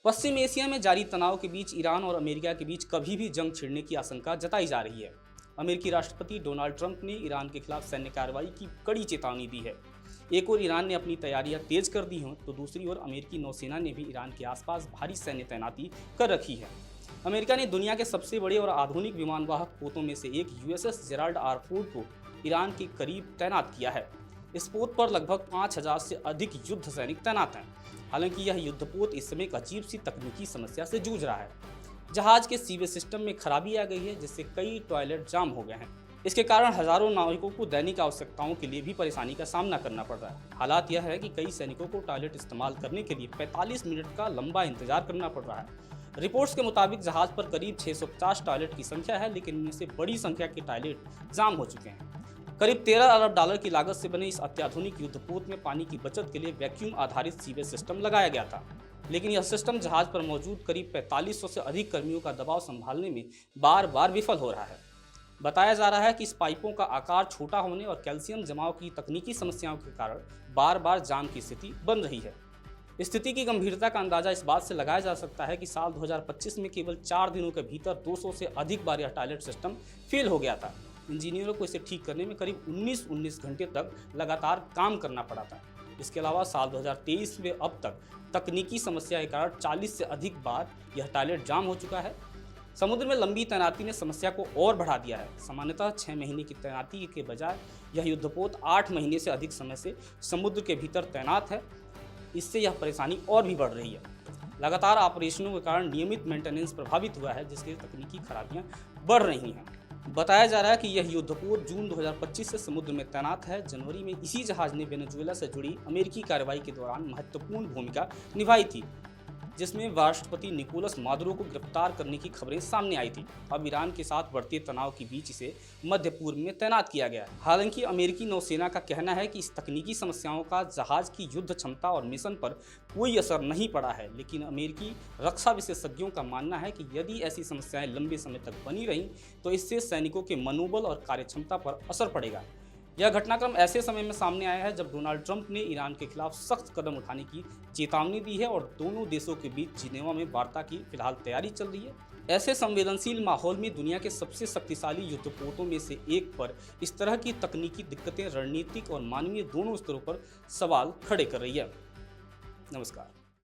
पश्चिम Asia में जारी तनाव के बीच ईरान और अमेरिका के बीच कभी भी जंग छिड़ने की आशंका जताई जा रही है। अमेरिकी राष्ट्रपति डोनाल्ड ट्रंप ने ईरान के खिलाफ सैन्य कार्रवाई की कड़ी चेतावनी दी है। एक ओर ईरान ने अपनी तैयारियां तेज कर दी हैं, तो दूसरी ओर अमेरिकी नौसेना ने भी ईरान के आसपास भारी सैन्य तैनाती कर रखी है। अमेरिका ने दुनिया के सबसे बड़े और आधुनिक विमानवाहक पोतों में से एक USS जेराल्ड आर फोर्ड को ईरान के करीब तैनात किया है। इस पोत पर लगभग 5000 से अधिक युद्ध सैनिक तैनात हैं। हालांकि यह युद्धपोत इस समय एक अजीब सी तकनीकी समस्या से जूझ रहा है। जहाज के सीवेज सिस्टम में खराबी आ गई है, जिससे कई टॉयलेट जाम हो गए हैं। इसके कारण हजारों नाविकों को दैनिक आवश्यकताओं के लिए भी परेशानी का सामना करना पड़ रहा है। हालात यह है कि कई सैनिकों को टॉयलेट इस्तेमाल करने के लिए 45 मिनट का लंबा इंतजार करना पड़ रहा है। रिपोर्ट्स के मुताबिक जहाज पर करीब 650 टॉयलेट की संख्या है, लेकिन इनमें से बड़ी संख्या के टॉयलेट जाम हो चुके हैं। करीब $13 अरब की लागत से बने इस अत्याधुनिक युद्धपोत में पानी की बचत के लिए वैक्यूम आधारित सीवेज सिस्टम लगाया गया था, लेकिन यह सिस्टम जहाज पर मौजूद करीब 4500 से अधिक कर्मियों का दबाव संभालने में बार बार विफल हो रहा है। बताया जा रहा है कि इस पाइपों का आकार छोटा होने और कैल्शियम जमाव की तकनीकी समस्याओं के कारण बार बार जाम की स्थिति बन रही है। स्थिति की गंभीरता का अंदाजा इस बात से लगाया जा सकता है कि साल 2025 में केवल 4 दिनों के भीतर 200 से अधिक बार यह टॉयलेट सिस्टम फेल हो गया था। इंजीनियरों को इसे ठीक करने में करीब 19 घंटे तक लगातार काम करना पड़ा था। इसके अलावा साल 2023 में अब तक तकनीकी समस्या के कारण 40 से अधिक बार यह टॉयलेट जाम हो चुका है। समुद्र में लंबी तैनाती ने समस्या को और बढ़ा दिया है। सामान्यतः 6 महीने की तैनाती के बजाय यह युद्धपोत 8 महीने से अधिक समय से समुद्र के भीतर तैनात है। इससे यह परेशानी और भी बढ़ रही है। लगातार ऑपरेशनों के कारण नियमित मेंटेनेंस प्रभावित हुआ है, जिससे तकनीकी खराबियां बढ़ रही हैं। बताया जा रहा है कि यह युद्धपोत जून 2025 से समुद्र में तैनात है। जनवरी में इसी जहाज ने वेनेजुएला से जुड़ी अमेरिकी कार्रवाई के दौरान महत्वपूर्ण भूमिका निभाई थी, जिसमें राष्ट्रपति निकोलस मादुरो को गिरफ्तार करने की खबरें सामने आई थी। अब ईरान के साथ बढ़ते तनाव के बीच इसे मध्य पूर्व में तैनात किया गया है। हालांकि अमेरिकी नौसेना का कहना है कि इस तकनीकी समस्याओं का जहाज की युद्ध क्षमता और मिशन पर कोई असर नहीं पड़ा है, लेकिन अमेरिकी रक्षा विशेषज्ञों का मानना है कि यदि ऐसी समस्याएं लंबे समय तक बनी रहीं तो इससे सैनिकों के मनोबल और कार्यक्षमता पर असर पड़ेगा। यह घटनाक्रम ऐसे समय में सामने आया है जब डोनाल्ड ट्रंप ने ईरान के खिलाफ सख्त कदम उठाने की चेतावनी दी है और दोनों देशों के बीच जिनेवा में वार्ता की फिलहाल तैयारी चल रही है। ऐसे संवेदनशील माहौल में दुनिया के सबसे शक्तिशाली युद्धपोतों में से एक पर इस तरह की तकनीकी दिक्कतें रणनीतिक और मानवीय दोनों स्तरों पर सवाल खड़े कर रही है। नमस्कार।